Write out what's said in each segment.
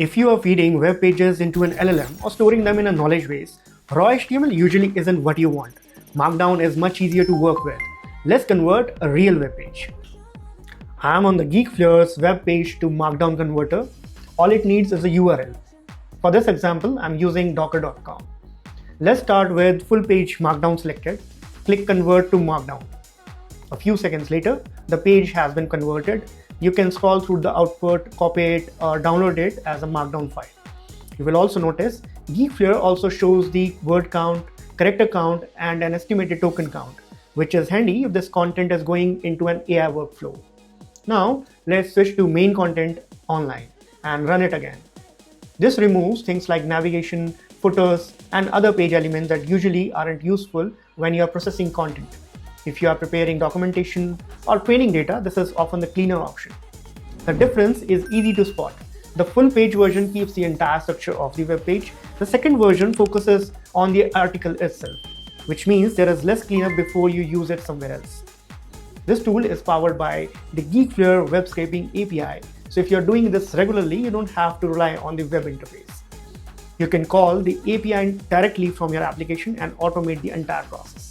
If you are feeding web pages into an LLM or storing them in a knowledge base, raw HTML usually isn't what you want. Markdown is much easier to work with. Let's convert a real web page. I am on the Geekflare's web page to Markdown Converter. All it needs is a URL. For this example, I'm using docker.com. Let's start with full page Markdown selected. Click Convert to Markdown. A few seconds later, the page has been converted. You can scroll through the output, copy it, or download it as a Markdown file. You will also notice Geekflare also shows the word count, character count, and an estimated token count, which is handy if this content is going into an AI workflow. Now, let's switch to main content online and run it again. This removes things like navigation, footers, and other page elements that usually aren't useful when you are processing content. If you are preparing documentation or training data, this is often the cleaner option. The difference is easy to spot. The full page version keeps the entire structure of the web page. The second version focuses on the article itself, which means there is less cleanup before you use it somewhere else. This tool is powered by the Geekflare Web Scraping API. So if you're doing this regularly, you don't have to rely on the web interface. You can call the API directly from your application and automate the entire process.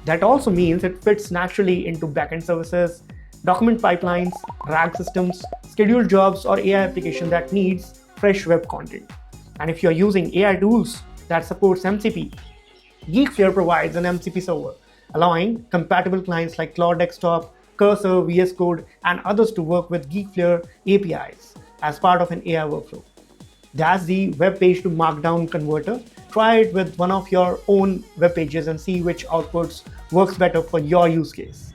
That also means it fits naturally into backend services, document pipelines, RAG systems, scheduled jobs, or AI application that needs fresh web content. And if you're using AI tools that supports MCP, Geekflare provides an MCP server, allowing compatible clients like Claude Desktop, Cursor, VS Code, and others to work with Geekflare APIs as part of an AI workflow. That's the web page to Markdown converter. Try it with one of your own web pages and see which outputs works better for your use case.